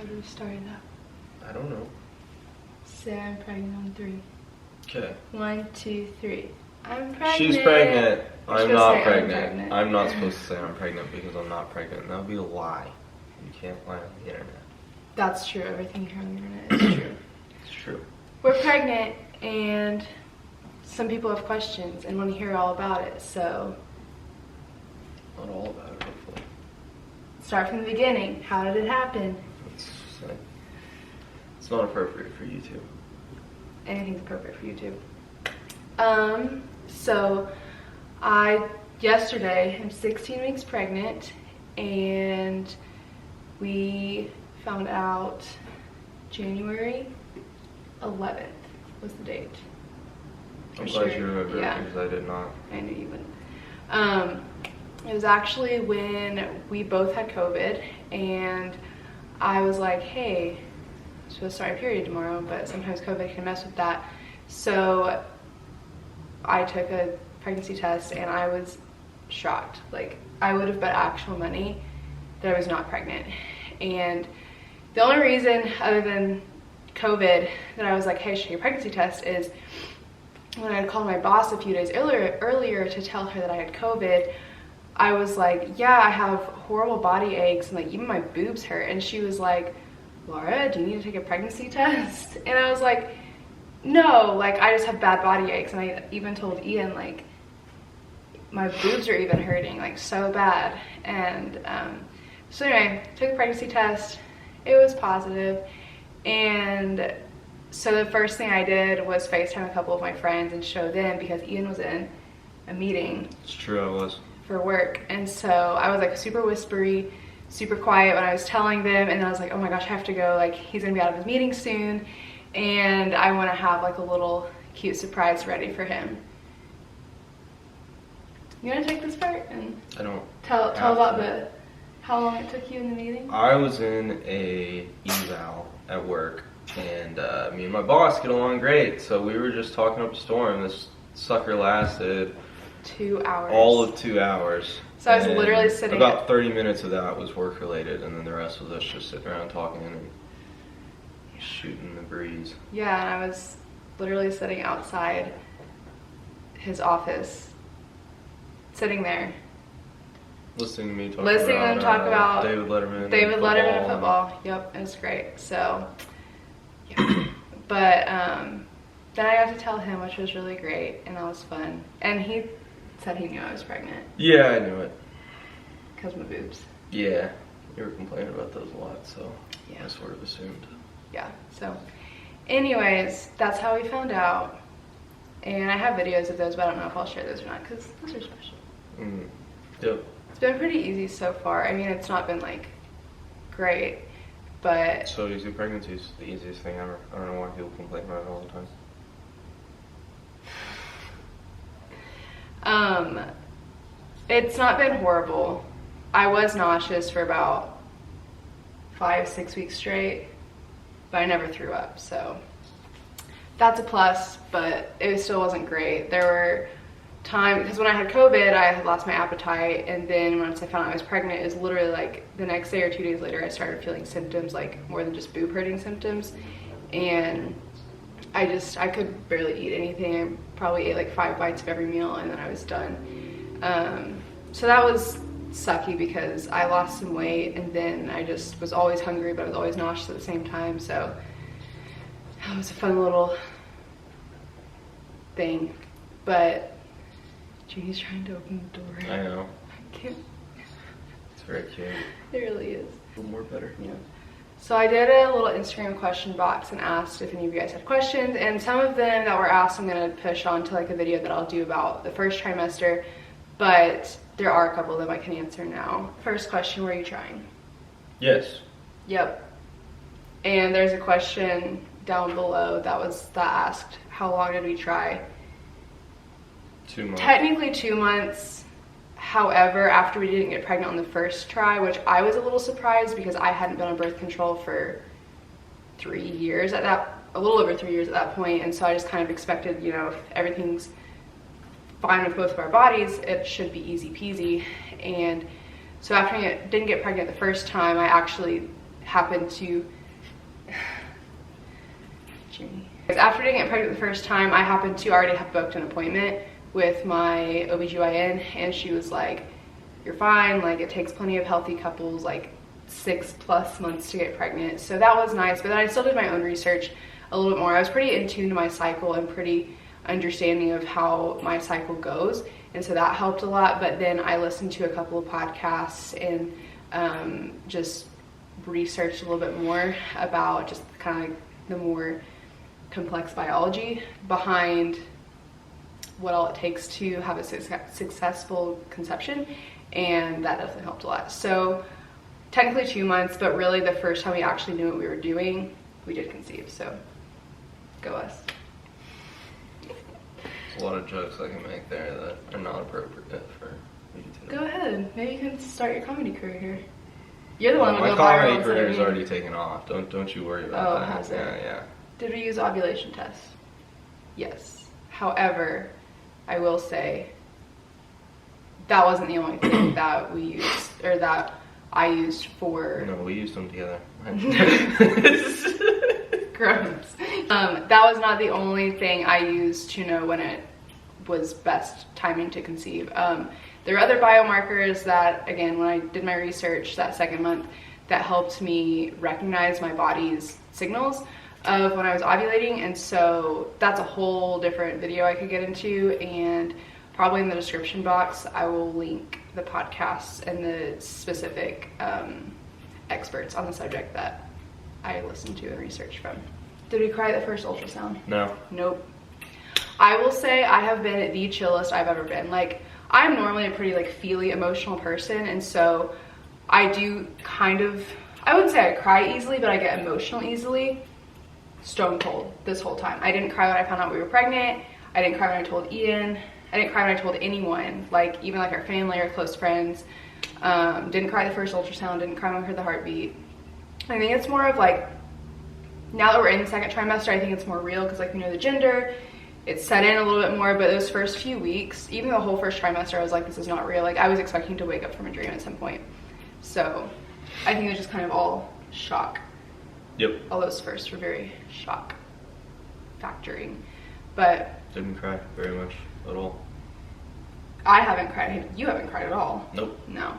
What are we starting at? I don't know. Say I'm pregnant on 3. Okay. 1, 2, 3. I'm pregnant. She's pregnant. I'm not pregnant. pregnant. I'm not supposed to say I'm pregnant because I'm not pregnant. That would be a lie. You can't lie on the internet. That's true. Everything you hear on the internet is true. It's true. We're pregnant, and some people have questions and want to hear all about it. So Not all about it, hopefully. start from the beginning. How did it happen? It's not appropriate for YouTube. Anything's appropriate for YouTube. So yesterday I'm 16 weeks pregnant, and we found out January 11th was the date. I'm glad you remember Yeah. because I did not. I knew you wouldn't. It was actually when we both had COVID, and I was like, hey, I'm supposed to start a period tomorrow, but sometimes COVID can mess with that. So I took a pregnancy test, and I was shocked. Like, I would have bet actual money that I was not pregnant. And the only reason, other than COVID, that I was like, hey, should I get a pregnancy test is when I had called my boss a few days earlier to tell her that I had COVID, I was like, yeah, I have horrible body aches, and like even my boobs hurt. And she was like, Laura, do you need to take a pregnancy test? And I was like, no, like I just have bad body aches. And I even told Ian, like, my boobs are even hurting, like so bad. And so anyway, took a pregnancy test. It was positive. And so the first thing I did was FaceTime a couple of my friends and show them, because Ian was in a meeting. It's true, I was. For work. And so I was like super whispery, super quiet when I was telling them. And then I was like, oh my gosh, I have to go. Like, he's gonna be out of his meeting soon. And I want to have like a little cute surprise ready for him. You want to take this part and I don't tell about how long it took you in the meeting? I was in a eval at work, and me and my boss get along great, so we were just talking up a storm. This sucker lasted 2 hours. all of 2 hours. So I was literally sitting about 30 minutes of that was work related, and then the rest was us just sitting around talking and shooting the breeze. Yeah, and I was literally sitting outside his office, sitting there. Listening to me talk Listening to them talk about David Letterman. David Letterman and football. Yep, it was great. So, yeah. But then I got to tell him, which was really great, and that was fun. And he said he knew I was pregnant. Yeah, I knew it. Because of my boobs. Yeah, you were complaining about those a lot, so Yeah. I sort of assumed. Yeah, so anyways, that's how we found out. And I have videos of those, but I don't know if I'll share those or not, because those are special. Mm. Yep. It's been pretty easy so far. I mean, it's not been like great, but So easy pregnancy is the easiest thing ever. I don't know why people complain about it all the time. It's not been horrible. I was nauseous for about 5-6 weeks straight, but I never threw up, so that's a plus, but it still wasn't great. There were times, because when I had COVID, I had lost my appetite, and then once I found out I was pregnant, it was literally like the next day or 2 days later, I started feeling symptoms, like more than just boob hurting symptoms, and I could barely eat anything. I probably ate like 5 bites of every meal, and then I was done. So that was sucky because I lost some weight, and then I just was always hungry, but I was always nauseous at the same time. So that was a fun little thing. But Janie's trying to open the door. I know. I can't. It's very cute. It really is. A little more better. Yeah. So I did a little Instagram question box and asked if any of you guys had questions, and some of them that were asked I'm going to push on to like a video that I'll do about the first trimester, but there are a couple of them I can answer now. First question, were you trying? Yes. Yep. And there's a question down below that asked, how long did we try? 2 months. Technically 2 months. However, after we didn't get pregnant on the first try, which I was a little surprised because I hadn't been on birth control for 3 years a little over 3 years at that point, and so I just kind of expected, you know, if everything's fine with both of our bodies, it should be easy peasy. And so after I didn't get pregnant the first time, I actually happened to Jimmy. After getting pregnant the first time, I happened to already have booked an appointment with my OBGYN, and she was like, you're fine, like it takes plenty of healthy couples like 6+ months to get pregnant. So that was nice, but then I still did my own research a little bit more. I was pretty in tune to my cycle and pretty understanding of how my cycle goes, and so that helped a lot. But then I listened to a couple of podcasts and just researched a little bit more about just kind of like the more complex biology behind what all it takes to have a successful conception, and that definitely helped a lot. So technically 2 months, but really the first time we actually knew what we were doing, we did conceive. So go us. There's a lot of jokes I can make there that are not appropriate for me to do. Go ahead, maybe you can start your comedy career here. You're the one My with the viral comedy career is on already taken off. Don't you worry about that. Has it? Yeah. Did we use ovulation tests? Yes. However, I will say that wasn't the only thing that we used, or that I used for... No, we used them together. Gross. That was not the only thing I used to know when it was best timing to conceive. There were other biomarkers that, again, when I did my research that second month, that helped me recognize my body's signals of when I was ovulating, and so that's a whole different video I could get into, and probably in the description box I will link the podcasts and the specific experts on the subject that I listened to and researched from. Did we cry at the first ultrasound? No. Nope. I will say I have been the chillest I've ever been. Like, I'm normally a pretty like feely, emotional person, and so I do kind of, I wouldn't say I cry easily, but I get emotional easily. Stone cold this whole time. I didn't cry when I found out we were pregnant. I didn't cry when I told Ian. I didn't cry when I told anyone, like even like our family or close friends. Didn't cry the first ultrasound, didn't cry when I heard the heartbeat. I think it's more of like, now that we're in the second trimester, I think it's more real because like we know the gender, it's set in a little bit more, but those first few weeks, even the whole first trimester, I was like, this is not real. Like I was expecting to wake up from a dream at some point. So I think it was just kind of all shock. Yep. All those first were very shock factoring, but Didn't cry very much at all. I haven't cried. You haven't cried at all. Nope. No.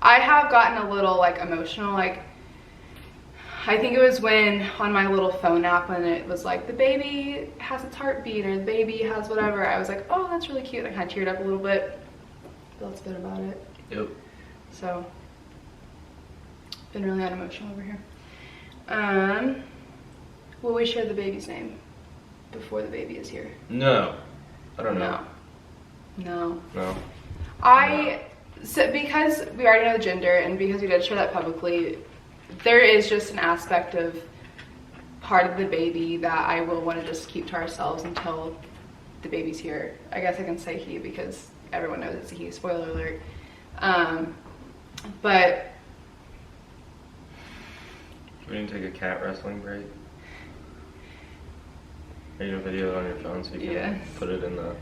I have gotten a little like emotional, like I think it was when on my little phone app when it was like the baby has its heartbeat or the baby has whatever, I was like, oh, that's really cute. I kind of teared up a little bit. That's good about it. Yep. So been really unemotional over here. Will we share the baby's name before the baby is here? No. I don't know. No. No. So because we already know the gender and because we did share that publicly, there is just an aspect of part of the baby that I will want to just keep to ourselves until the baby's here. I guess I can say he because everyone knows it's a he, spoiler alert. But We didn't take a cat wrestling break. Are you gonna video it on your phone so you can put it in the...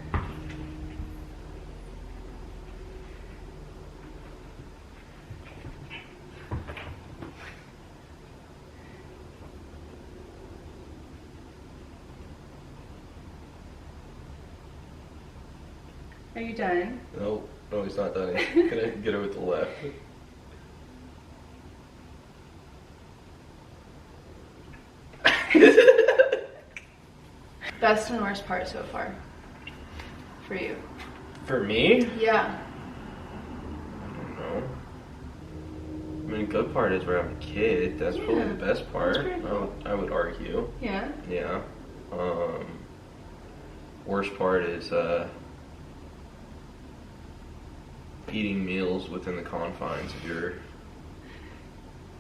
are you done? No, he's not done yet. Gonna get it with the left. Best and worst part so far for you? For me? Yeah. I don't know. I mean, the good part is we're having a kid. That's probably the best part. That's pretty cool. I would argue. Yeah. Yeah. Worst part is eating meals within the confines of your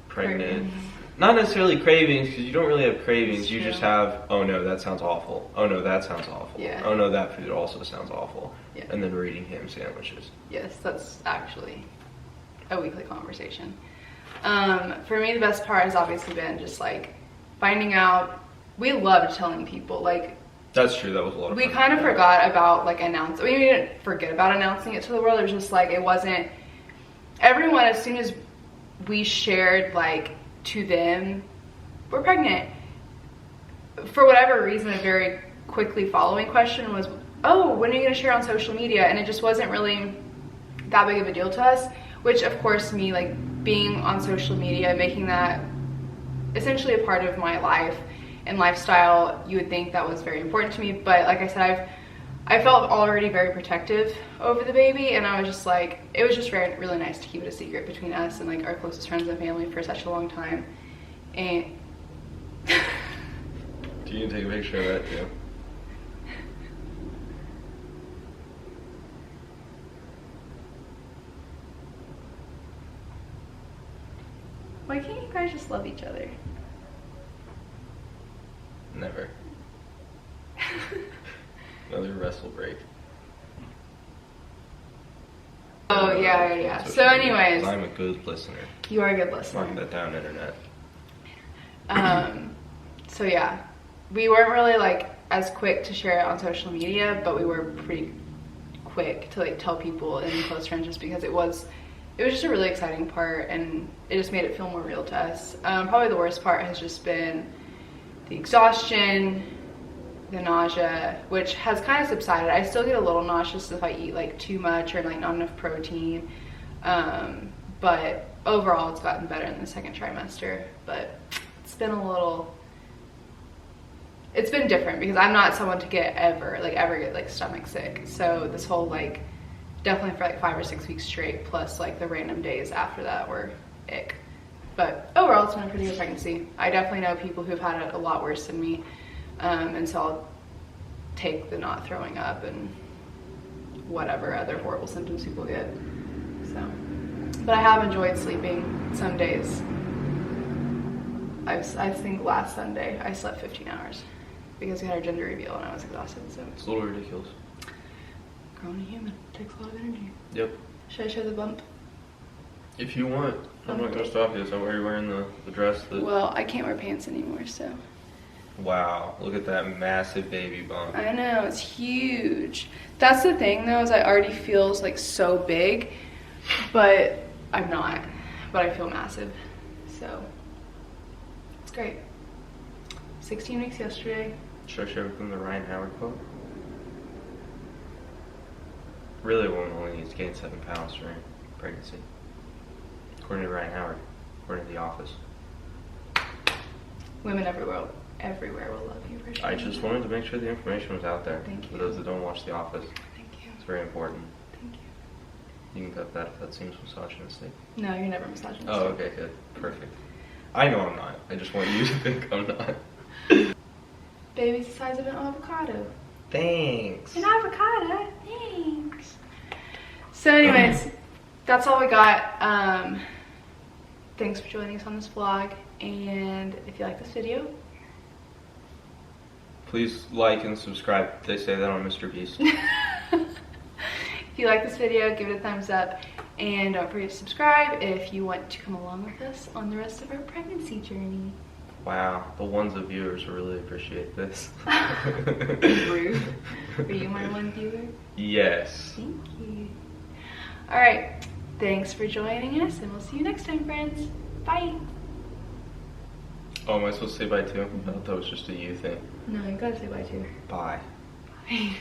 pregnant. Not necessarily cravings, because you don't really have cravings. You just have, oh no, that sounds awful. Oh no, that sounds awful. Yeah. Oh no, that food also sounds awful. Yeah. And then we're eating ham sandwiches. Yes, that's actually a weekly conversation. For me, the best part has obviously been just like finding out. We loved telling people, like, that's true, that was a lot of fun. We kind of forgot about like announcing. We didn't forget about announcing it to the world. It was just like, it wasn't, everyone, as soon as we shared like to them, we're pregnant. For whatever reason, a very quickly following question was, oh, when are you going to share on social media? And it just wasn't really that big of a deal to us, which of course me like being on social media, making that essentially a part of my life and lifestyle, you would think that was very important to me. But like I said, I felt already very protective over the baby, and I was just like, it was just really nice to keep it a secret between us and like our closest friends and family for such a long time. And do you need to take a picture of that too? why can't you guys just love each other? Never. Another wrestle break. Oh, yeah. So anyways. I'm a good listener. You are a good listener. Mark that down, internet. So yeah, we weren't really like as quick to share it on social media, but we were pretty quick to like tell people and close friends, just because it was just a really exciting part, and it just made it feel more real to us. Probably the worst part has just been the exhaustion, the nausea, which has kind of subsided. I still get a little nauseous if I eat like too much or like not enough protein, but overall it's gotten better in the second trimester. But it's been different because I'm not someone to ever get like stomach sick. So this whole like definitely for like 5 or 6 weeks straight, plus like the random days after that were ick. But overall, it's been a pretty good pregnancy. I definitely know people who've had it a lot worse than me, and so I'll take the not throwing up and whatever other horrible symptoms people get. So, but I have enjoyed sleeping some days. I think last Sunday I slept 15 hours because we had our gender reveal and I was exhausted. So it's a little ridiculous. Growing a human takes a lot of energy. Yep. Should I show the bump? If you want. I'm not gonna stop you. So why are you wearing the dress? Well, I can't wear pants anymore, so. Wow, look at that massive baby bump. I know, it's huge. That's the thing though, is I already feels like so big, but I'm not. But I feel massive, so it's great. 16 weeks yesterday. Should I share with them the Ryan Howard quote? Really, a woman only needs to gain 7 pounds during pregnancy. According to Ryan Howard, according to The Office. Women everywhere will love you for sure. I just wanted to make sure the information was out there. Thank you. For those that don't watch The Office. Thank you. It's very important. Thank you. You can cut that if that seems misogynistic. No, you're never misogynistic. Oh, okay, good. Perfect. I know I'm not. I just want you to think I'm not. Baby's the size of an avocado. Thanks. An avocado? Thanks. So anyways, that's all we got. Thanks for joining us on this vlog. And if you like this video, please like and subscribe. They say that on Mr. Beast. If you like this video, give it a thumbs up. And don't forget to subscribe if you want to come along with us on the rest of our pregnancy journey. Wow, the ones of viewers really appreciate this. Rude. Are you my one viewer? Yes. Thank you. Alright, thanks for joining us, and we'll see you next time, friends. Bye. Oh, am I supposed to say bye too? I thought that was just a you thing. No, you gotta say bye too. Bye. Bye.